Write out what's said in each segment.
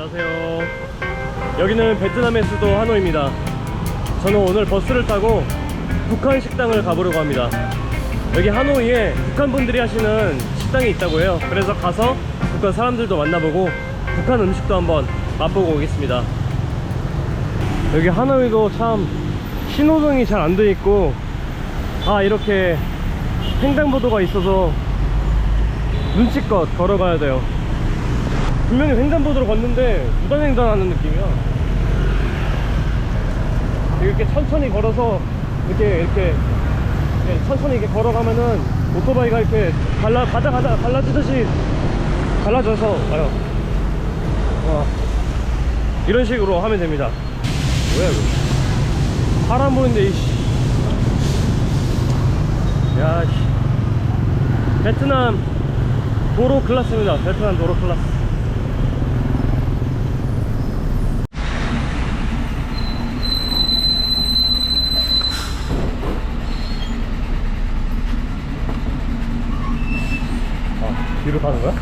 안녕하세요. 여기는 베트남의 수도 하노이입니다. 저는 오늘 버스를 타고 북한 식당을 가보려고 합니다. 여기 하노이에 북한 분들이 하시는 식당이 있다고 해요. 그래서 가서 북한 사람들도 만나보고 북한 음식도 한번 맛보고 오겠습니다. 여기 하노이도 참 신호등이 잘 안 돼 있고 이렇게 횡단보도가 있어서 눈치껏 걸어가야 돼요. 분명히 횡단보도로 걷는데 무단횡단하는 느낌이야. 이렇게 천천히 걸어서 이렇게 천천히 이렇게 걸어가면은 오토바이가 이렇게 가자 갈라지듯이 갈라져서 와요. 이런 식으로 하면 됩니다. 뭐야 이거? 사람 보이는데 이씨. 야 씨. 베트남 도로 클래스입니다. 베트남 도로 클래스. 뒤로 가는 거야?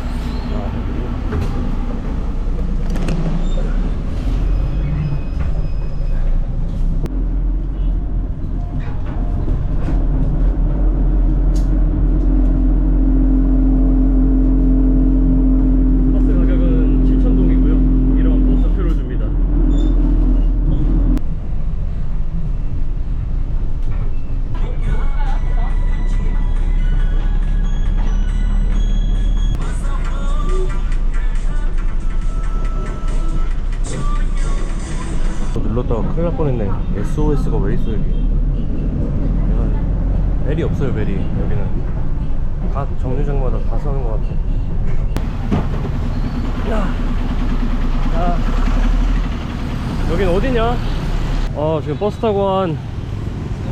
버스 가격은 7,000동이고요. 이런 버스표를 줍니다. 눌렀다가 큰일 날 뻔했네. SOS가 왜 있어 여기? 벨이 없어요. 벨이 여기는 각 정류장마다 다 서는 것 같아. 여긴 어디냐? 지금 버스 타고 한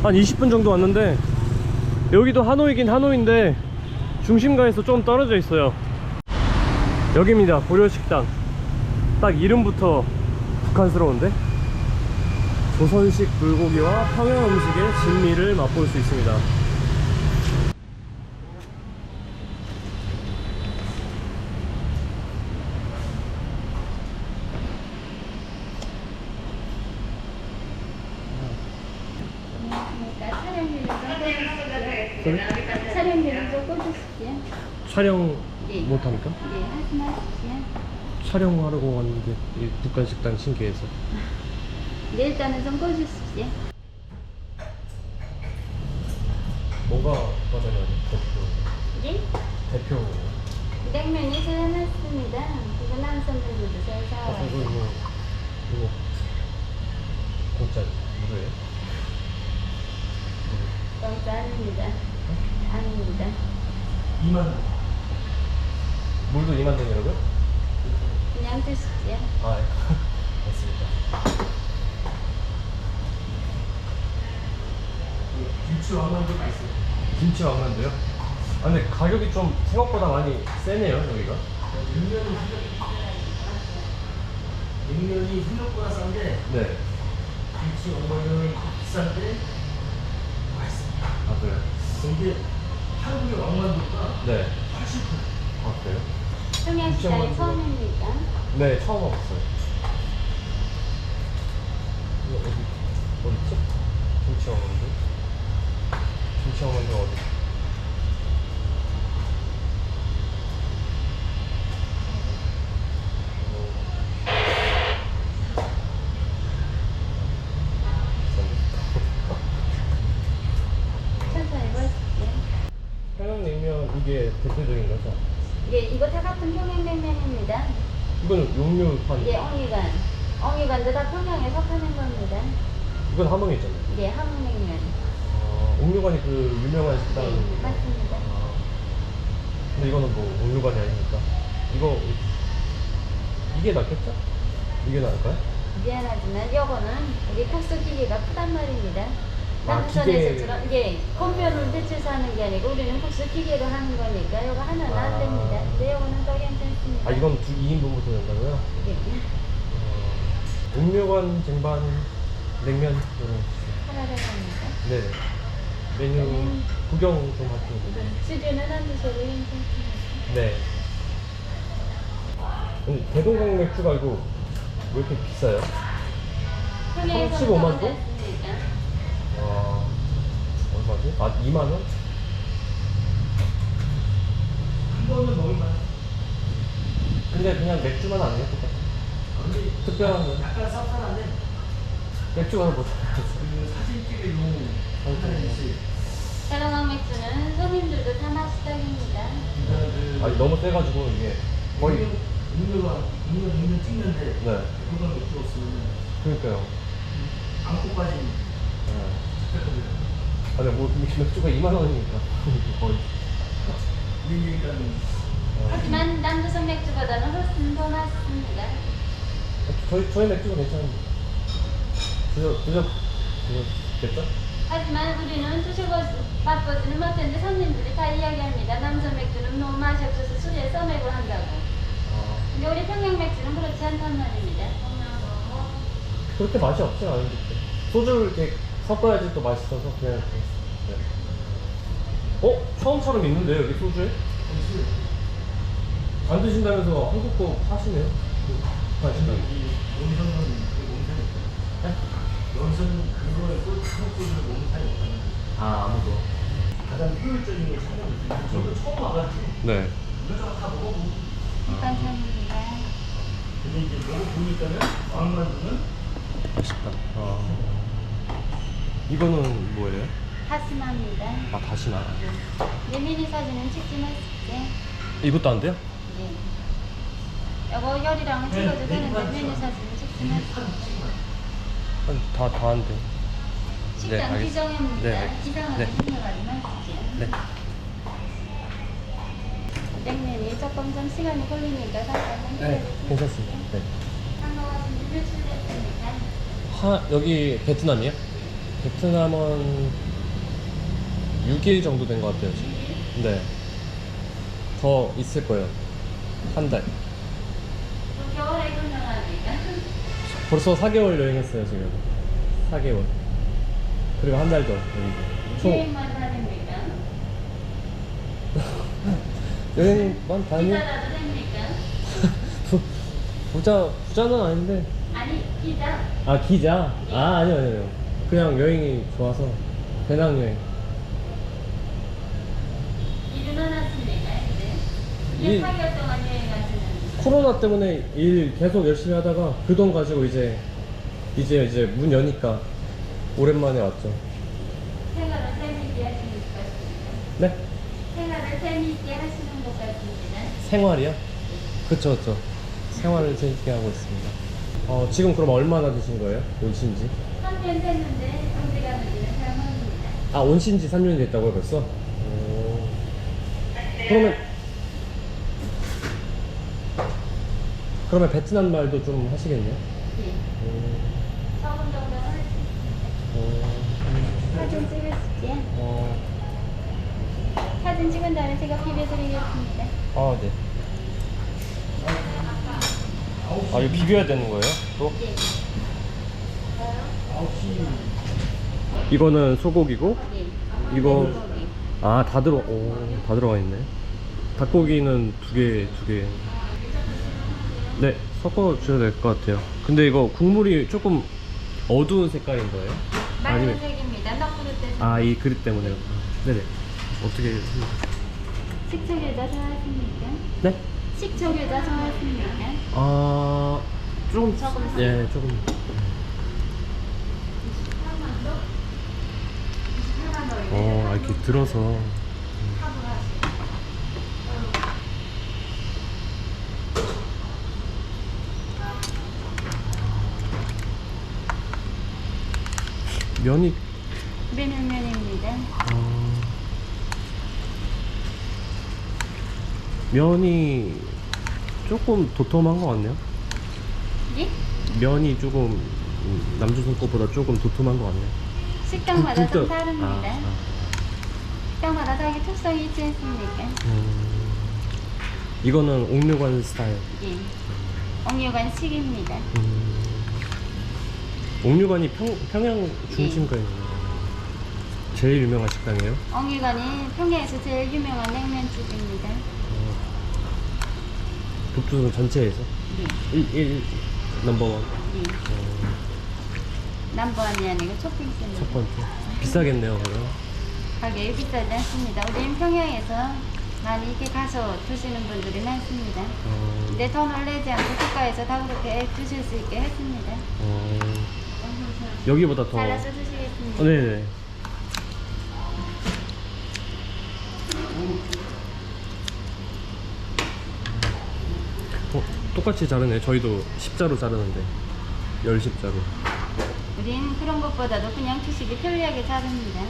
20분 정도 왔는데, 여기도 하노이긴 하노이인데 중심가에서 좀 떨어져 있어요. 여기입니다. 고려식당. 딱 이름부터 북한스러운데? 조선식 불고기와 평양 음식의 진미를 맛볼 수 있습니다. 촬영비를 좀 꺼주실게요. 촬영 못합니까? 예, 말씀하십시오. 촬영하려고 왔는데 이 북한식당 신기해서. 네, 일단은 좀 꺼주십시오. 뭐가 받아요? 예? 대표. 냉면이 제안했습니다. 이거 남성분들도 잘 이거 사와요. 공짜 무료예요? 공짜 아닙니다. 아닙니다. 2만. 물도 2만 동이라고요? 그냥 드십시오. 예. 맞습니다. 김치 왕만두 맛있어요. 김치 왕만두요? 근데 가격이 좀 생각보다 많이 세네요 여기가. 냉면이 생각보다 싼데 네. 김치 왕만두는 비싼데 맛있습니다. 그래요? 근데 한국의 왕만두가 네. 80%. 그래요? 평양시장이 처음입니까? 네, 처음 와봤어요. 이거 어딨지? 김치 왕만두? 김치 왕만두가 어디? 천천히 보십시오. 평양냉면 이게 대표적인 거죠? 예, 이거 다 같은 평양냉면입니다. 이거는 용류판. 예, 엉이간. 엉이간도 다 평양에서 파는 겁니다. 이건 함흥이잖아요. 예, 함흥냉면. 옥류관이 그 유명한 식당. 네, 맞습니다. 근데 이거는 뭐 옥류관이 아니니까. 이게 낫겠죠? 이게 나을까요? 미안하지만 이거는 우리 국수 기계가 크단 말입니다. 기계. 남부선에서처럼 이게 컴퓨터를 대체해서 하는 게 아니고 우리는 국수 기계로 하는 거니까 이거 하나는 안 됩니다. 근데 이거는 더 괜찮습니다. 이건 2인분부터 된다고요? 예. 옥류관 쟁반 냉면 요런. 하나를 합니다. 네. 메뉴 구경 좀 하시면 돼요. 수준은 안 드셔도 괜찮습니다. 네. 대동강 맥주가 아니고 왜 이렇게 비싸요? 평양에서 35만 동? 나왔으니까. 와, 얼마지? 아, 2만 원? 한 번은 먹을만. 근데 그냥 맥주만 아니에요? 똑같아. 근데 특별한 거. 약간 쌉쌀한데 맥주가 뭐 그 사진 찍을 하나 있어요. 사랑왕 맥주는 손님들도 다 맛있다입니다. 아니 너무 세가지고 이게 거의 음료 찍는데 네. 그걸 맥주 없으면 그러니까요. 안고 빠진 네. 아니 뭐 맥주가 2만 원이니까 거의. 그러니까는 하지만 남조선 맥주보다는 훨씬 더 맛있습니다. 저희 맥주가 괜찮은데. 됐죠? 하지만 우리는 맛보지는 못했는데 손님들이 다 이야기합니다. 남조선 맥주는 너무 맛이 없어서 술에 써맥을 한다고. 근데 우리 평양 맥주는 그렇지 않단 말입니다. 그렇게 맛이 없진 않은데 소주를 이렇게 섞어야지 또 맛있어서 그냥 이렇게. 네. 처음처럼 있는데 여기 소주에? 안 드신다면서 한국 거 하시네요? 하신다고. 여기서는 그 몸살이 없어요. 여기서는 그거에 한국 소주를 몸살이 없다는 아 아무도. 가장 효율적인 걸 찾아보세요. 저도 처음 와가지고 네. 이것저것 다 먹어보고 감사합니다. 근데 이제 먹어보니까는 왕만두는 맛있다. 이거는 뭐예요? 하스마입니다. 아 다시나. 내 미니 사진은 찍지 마시죠. 이것도 안 돼요? 네. 여보 열이랑은 찍어도 되는데 메뉴 사진은 찍지 마시죠. 다 안 돼. 식당 알겠습니다. 비정입니다. 네. 이상하게 네. 생각하지 마시죠. 네. 냉면이 조금 좀 시간이 걸리니까 잠깐만 기다려주세요. 괜찮습니다. 네. 한국어 준비 출됐습니다. 여기 베트남이요? 베트남은 6일 정도 된 것 같아요, 지금. 네. 더 있을 거예요. 한 달. 또 겨울에 건강하니까. 벌써 4개월 여행했어요, 지금. 4개월. 그리고 한 달 더, 여기. 총, 여행만 다닙니까? 여행만 다니? 기자라도 됩니까? 부자는 아닌데. 아니 기자. 아, 기자? 아, 아니요. 그냥 여행이 좋아서. 배낭여행. 일은 안 하십니까? 이제 일- 4개월 동안 여행하시는. 코로나 때문에 일 계속 열심히 하다가 그 돈 가지고 이제 문 여니까 오랜만에 왔죠. 생활을 재미있게 하시는 것 같습니다. 네? 생활을 재미있게 하시는 것 같습니다. 생활이요? 그쵸. 생활을 재밌게 하고 있습니다. 지금 그럼 얼마나 드신 거예요? 온신지? 3년 됐는데 언제 가는지는 잘 모릅니다. 아, 온신지 3년이 됐다고요, 벌써? 그러면 베트남 말도 좀 하시겠네요? 예. 적은 정도는 할 수 있습니다. 사진 찍으시죠? 사진 찍은 다음에 제가 비벼드리겠습니다. 아, 네. 아, 이거 비벼야 되는 거예요? 또? 예. 이거는 소고기고, 예. 이거, 소고기. 다 들어가 있네. 닭고기는 두 개. 네, 섞어 주셔야 될 것 같아요. 근데 이거 국물이 조금 어두운 색깔인 거예요? 맑은 색입니다. 너프릇 아, 이 그릇 때문에요. 네네. 어떻게. 식초 겨자 좋아하십니까? 네? 식초 겨자 좋아하십니까? 조금. 조금. 예, 조금. 이렇게 들어서. 면이. 메밀면입니다. 면이 조금 도톰한 것 같네요. 예? 면이 조금 남조선 것보다 조금 도톰한 것 같네요. 식당마다 좀 굴떡. 다릅니다. 식당마다 자기 특성이 있지 않습니까? 이거는 옥류관 스타일. 예. 옥류관식입니다. 옥류관이 평양 중심가에 제일 유명한 식당이에요. 옥류관이 평양에서 제일 유명한 냉면집입니다. 북조선 전체에서 예. 넘버원. 예. 넘버원이 아니고 쇼핑센터. 첫 번째. 비싸겠네요, 그럼. 가격이 비싸지 않습니다. 우리는 평양에서 많이 이렇게 가서 드시는 분들이 많습니다. 근데 더 놀라지 않고 국가에서 다 그렇게 드실 수 있게 했습니다. 여기보다 더. 잘라서 드시겠습니다. 네네. 똑같이 자르네. 저희도 십자로 자르는데 10십자로. 우린 그런 것보다도 그냥 드시기 편리하게 자릅니다.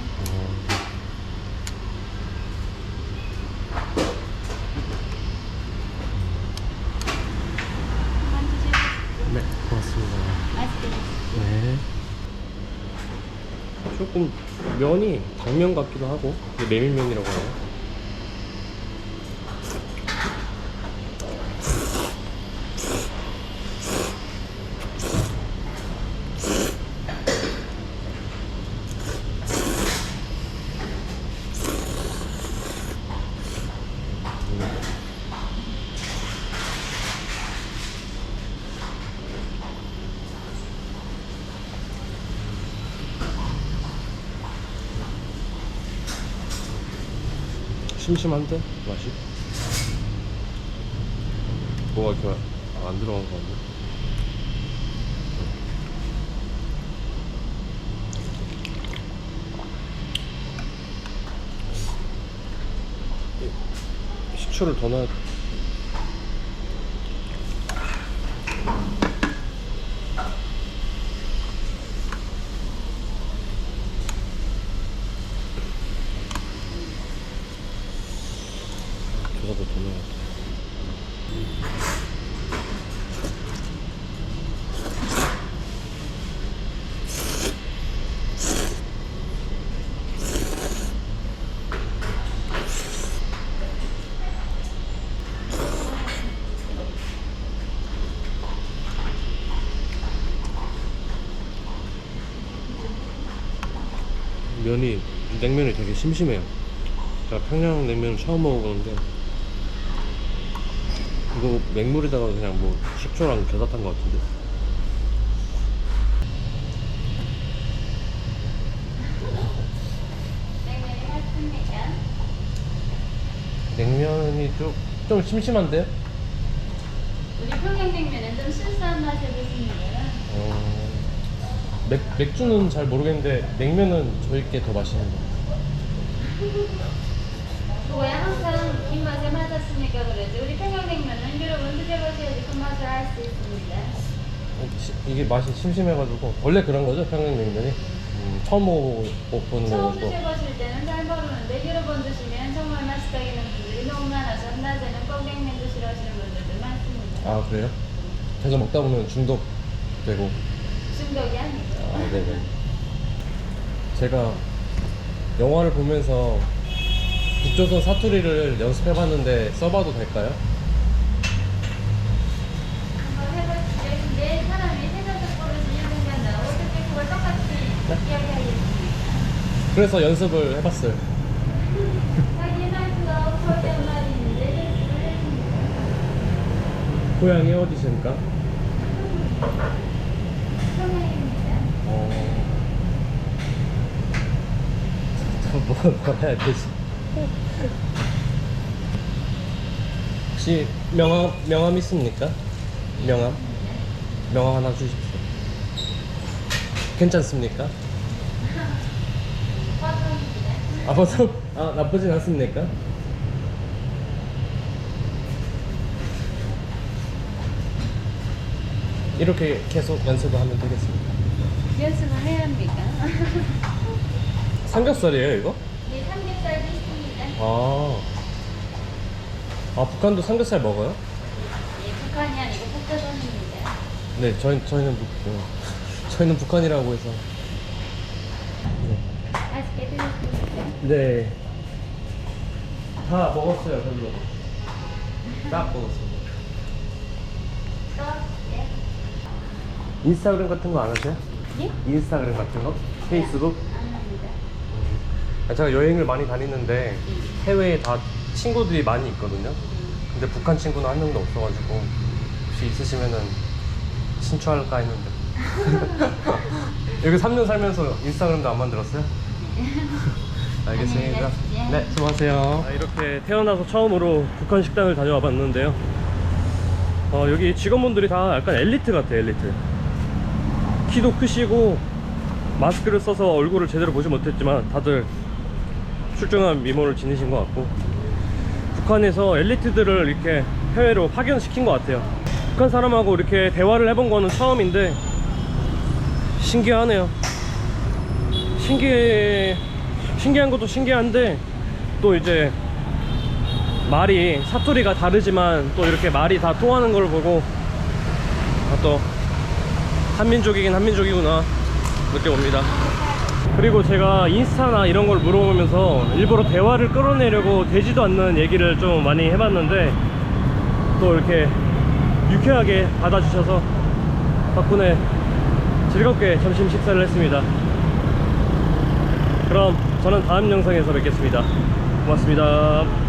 한번 드시겠습니다. 네, 고맙습니다. 맛있게 드십시오. 네. 조금 면이 당면 같기도 하고 이게 메밀면이라고 하나요? 심심한데? 맛이? 뭐가 이렇게 안 들어간 거 같네. 식초를 더 넣어야 돼. 저거도 더 넣어야 돼. 면이, 냉면이 되게 심심해요. 제가 평양냉면을 처음 먹어보는데 이거 맹물에다가 그냥 뭐 식초랑 겨자탄 것 같은데. 냉면이 맛있습니까? 냉면이 좀 심심한데? 우리 평양냉면은 좀 순수한 맛을 내십니다. 맥주는 잘 모르겠는데 냉면은 저희께 더 맛있는 거. 그거야 항상 입맛에 맞았으니까 그러지. 우리 평양냉면은 여러분 드셔보셔야지 그 맛을 알 수 있습니다. 이게 맛이 심심해가지고 원래 그런 거죠, 평양냉면이? 처음 먹어보는 처음 거고. 드셔보실 때는 잘 모르는데 여러 번 드시면 정말 맛있다기는 분들이 너무 많아서 낮에는 꼭 냉면 드시러 오시는 분들도 많습니다. 아, 그래요? 계속 먹다 보면 중독되고. 중독이 아니고. 아, 네네. 제가 영화를 보면서 북조선 사투리를 연습해봤는데 써봐도 될까요? 한번 해보시죠. 근데 사람이 세상적 버릇이 생각나. 어떻게 그걸 똑같이 이야기하겠습니까? 그래서 연습을 해봤어요. 자기 말투가 없어진 말이 있는데 연습을 했습니다. 고향이 어디십니까? 평양입니다. 뭐 해야 되지? 혹시 명함 있습니까? 명함 하나 주십시오. 괜찮습니까? 화성입니다. 아, 벌써 나쁘진 않습니까? 이렇게 계속 연습을 하면 되겠습니다. 연습을 해야 합니까? 삼겹살이에요, 이거? 네, 삼겹살도 있습니다. 북한도 삼겹살 먹어요? 네, 북한이 아니고 북조선입니다. 네, 저희는 북한이라고 해서. 맛있게 드셨습니까? 네. 다 먹었어요, 별로. 딱 먹었습니다. 또? 네. 인스타그램 같은 거 안 하세요? 예? 인스타그램 같은 거? 페이스북? 안 합니다. 제가 여행을 많이 다니는데 해외에 다 친구들이 많이 있거든요. 근데 북한 친구는 한 명도 없어가지고 혹시 있으시면은 친추할까 했는데. 여기 3년 살면서 인스타그램도 안 만들었어요? 알겠습니다. 네, 수고하세요. 이렇게 태어나서 처음으로 북한 식당을 다녀와 봤는데요. 여기 직원분들이 다 약간 엘리트 같아요, 엘리트. 키도 크시고 마스크를 써서 얼굴을 제대로 보지 못했지만 다들 출중한 미모를 지니신 것 같고, 북한에서 엘리트들을 이렇게 해외로 파견시킨 것 같아요. 북한 사람하고 이렇게 대화를 해본 거는 처음인데 신기하네요. 신기한 것도 신기한데, 또 이제 말이 사투리가 다르지만 또 이렇게 말이 다 통하는 걸 보고 또 한민족이긴 한민족이구나 느껴봅니다. 그리고 제가 인스타나 이런 걸 물어보면서 일부러 대화를 끌어내려고 되지도 않는 얘기를 좀 많이 해봤는데, 또 이렇게 유쾌하게 받아주셔서 덕분에 즐겁게 점심 식사를 했습니다. 그럼 저는 다음 영상에서 뵙겠습니다. 고맙습니다.